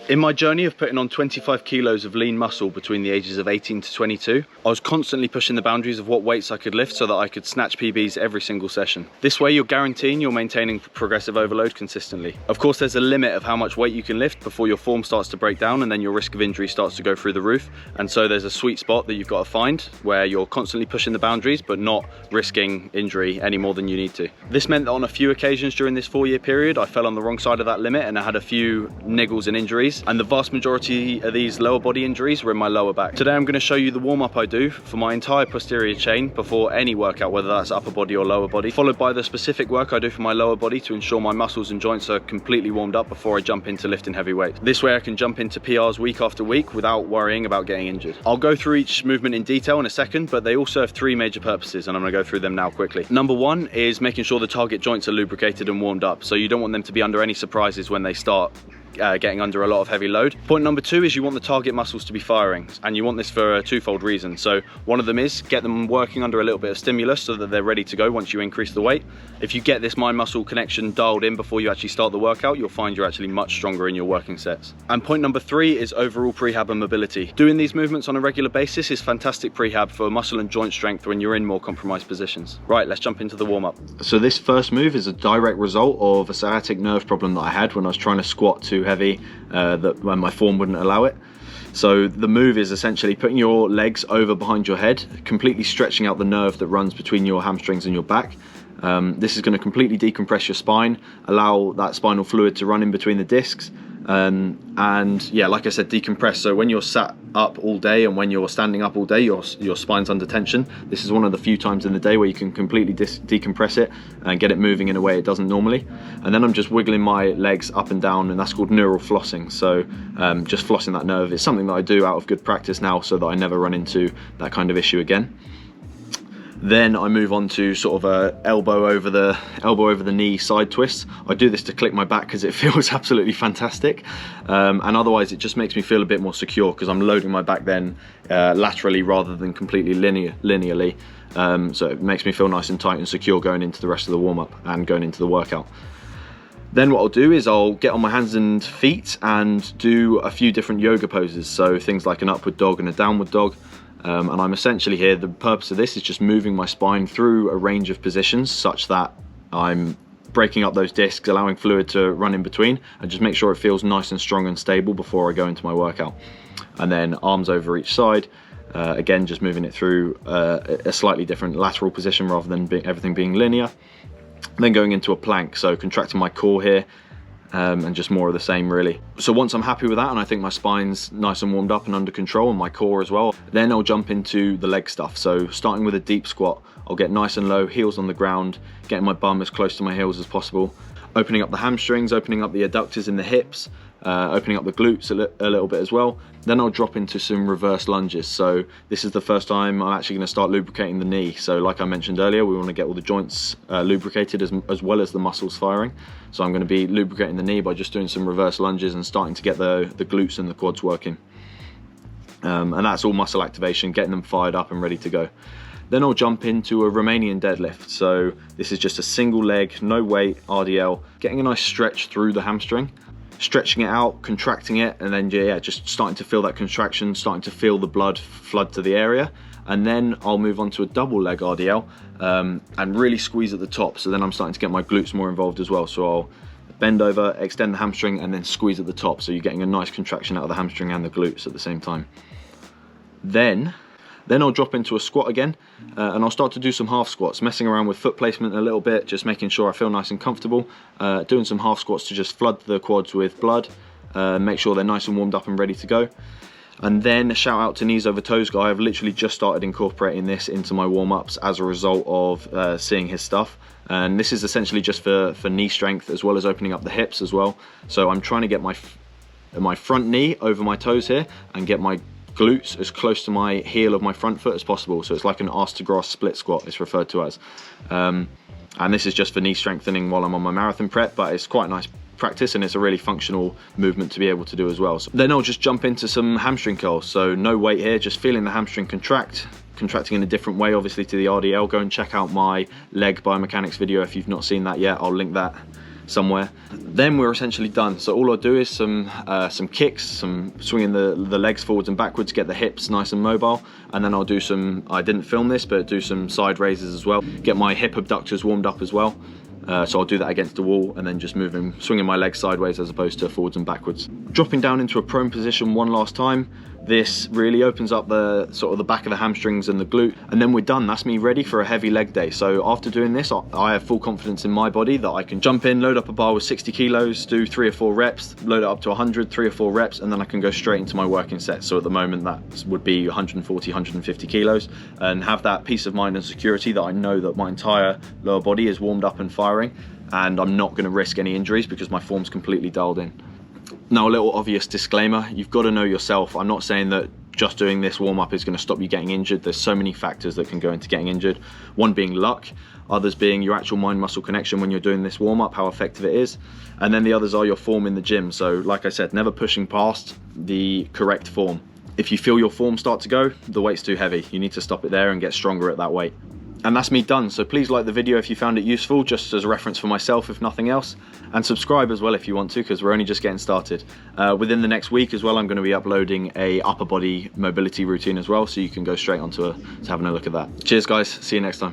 In my journey of putting on 25 kilos of lean muscle between the ages of 18 to 22, I was constantly pushing the boundaries of what weights I could lift so that I could snatch PBs every single session. This way you're guaranteeing you're maintaining progressive overload consistently. Of course, there's a limit of how much weight you can lift before your form starts to break down and then your risk of injury starts to go through the roof. And so there's a sweet spot that you've got to find where you're constantly pushing the boundaries but not risking injury any more than you need to. This meant that on a few occasions during this 4-year period, I fell on the wrong side of that limit and I had a few niggles and injuries. And the vast majority of these lower body injuries were in my lower back. Today I'm going to show you the warm-up I do for my entire posterior chain before any workout, whether that's upper body or lower body, followed by the specific work I do for my lower body to ensure my muscles and joints are completely warmed up before I jump into lifting heavy weights. This way I can jump into PRs week after week without worrying about getting injured. I'll go through each movement in detail in a second, but they also have 3 major purposes and I'm going to go through them now quickly. Number 1 is making sure the target joints are lubricated and warmed up, so you don't want them to be under any surprises when they start getting under a lot of heavy load. Point number 2 is you want the target muscles to be firing, and you want this for a twofold reason. So one of them is get them working under a little bit of stimulus so that they're ready to go once you increase the weight. If you get this mind muscle connection dialed in before you actually start the workout, you'll find you're actually much stronger in your working sets. And point number 3 is overall prehab and mobility. Doing these movements on a regular basis is fantastic prehab for muscle and joint strength when you're in more compromised positions. Right, let's jump into the warm-up. So this first move is a direct result of a sciatic nerve problem that I had when I was trying to squat too heavy when my form wouldn't allow it. So the move is essentially putting your legs over behind your head, completely stretching out the nerve that runs between your hamstrings and your back. This is going to completely decompress your spine, allow that spinal fluid to run in between the discs, and yeah, like I said, decompress. So when you're sat up all day and when you're standing up all day, your spine's under tension. This is one of the few times in the day where you can completely decompress it and get it moving in a way it doesn't normally. And then I'm just wiggling my legs up and down, and that's called neural flossing. So just flossing that nerve is something that I do out of good practice now so that I never run into that kind of issue again. Then I move on to sort of a elbow over the knee side twist. I do this to click my back because it feels absolutely fantastic, and otherwise it just makes me feel a bit more secure because I'm loading my back then laterally rather than completely linearly. So it makes me feel nice and tight and secure going into the rest of the warm-up and going into the workout. Then what I'll do is I'll get on my hands and feet and do a few different yoga poses. So things like an upward dog and a downward dog. And I'm essentially here, the purpose of this is just moving my spine through a range of positions such that I'm breaking up those discs, allowing fluid to run in between, and just make sure it feels nice and strong and stable before I go into my workout. And then arms over each side, again just moving it through a slightly different lateral position rather than everything being linear. Then going into a plank, so contracting my core here, and just more of the same really. So once I'm happy with that and I think my spine's nice and warmed up and under control, and my core as well, then I'll jump into the leg stuff. So starting with a deep squat, I'll get nice and low, heels on the ground, getting my bum as close to my heels as possible, opening up the hamstrings, opening up the adductors in the hips, opening up the glutes a little bit as well. Then I'll drop into some reverse lunges. So this is the first time I'm actually going to start lubricating the knee. So like I mentioned earlier, we want to get all the joints lubricated as well as the muscles firing. So I'm going to be lubricating the knee by just doing some reverse lunges and starting to get the glutes and the quads working. And that's all muscle activation, getting them fired up and ready to go. Then I'll jump into a Romanian deadlift. So this is just a single leg, no weight, RDL, getting a nice stretch through the hamstring, stretching it out, contracting it, and then yeah, just starting to feel that contraction, starting to feel the blood flood to the area. And then I'll move on to a double leg RDL and really squeeze at the top. So then I'm starting to get my glutes more involved as well. So I'll bend over, extend the hamstring, and then squeeze at the top. So you're getting a nice contraction out of the hamstring and the glutes at the same time. Then I'll drop into a squat again, and I'll start to do some half squats, messing around with foot placement a little bit, just making sure I feel nice and comfortable, doing some half squats to just flood the quads with blood, make sure they're nice and warmed up and ready to go. And then a shout out to knees over toes guy. I've literally just started incorporating this into my warm-ups as a result of seeing his stuff. And this is essentially just for knee strength as well as opening up the hips as well. So I'm trying to get my front knee over my toes here and get my glutes as close to my heel of my front foot as possible. So it's like an arse to grass split squat, it's referred to as. And this is just for knee strengthening while I'm on my marathon prep, but it's quite a nice practice and it's a really functional movement to be able to do as well. So then I'll just jump into some hamstring curls. So no weight here, just feeling the hamstring contracting in a different way obviously to the RDL. Go and check out my leg biomechanics video if you've not seen that yet. I'll link that somewhere. Then we're essentially done. So all I'll do is some kicks, some swinging the legs forwards and backwards, get the hips nice and mobile, and then I'll do some, I didn't film this, but do some side raises as well, get my hip abductors warmed up as well. So I'll do that against the wall and then just swinging my legs sideways as opposed to forwards and backwards. Dropping down into a prone position one last time. This really opens up the sort of the back of the hamstrings and the glute, and then we're done. That's me ready for a heavy leg day. So after doing this, I have full confidence in my body that I can jump in, load up a bar with 60 kilos, do 3 or 4 reps, load it up to 100, 3 or 4 reps, and then I can go straight into my working set. So at the moment that would be 140, 150 kilos, and have that peace of mind and security that I know that my entire lower body is warmed up and firing, and I'm not going to risk any injuries because my form's completely dialed in. Now, a little obvious disclaimer, you've got to know yourself. I'm not saying that just doing this warm-up is going to stop you getting injured. There's so many factors that can go into getting injured. One being luck, others being your actual mind-muscle connection when you're doing this warm-up, how effective it is, and then the others are your form in the gym. So like I said, never pushing past the correct form. If you feel your form start to go, the weight's too heavy. You need to stop it there and get stronger at that weight. And that's me done. So please like the video if you found it useful, just as a reference for myself if nothing else, and subscribe as well if you want to, because we're only just getting started. Within the next week as well, I'm going to be uploading a upper body mobility routine as well, so you can go straight onto to having a look at that. Cheers guys, see you next time.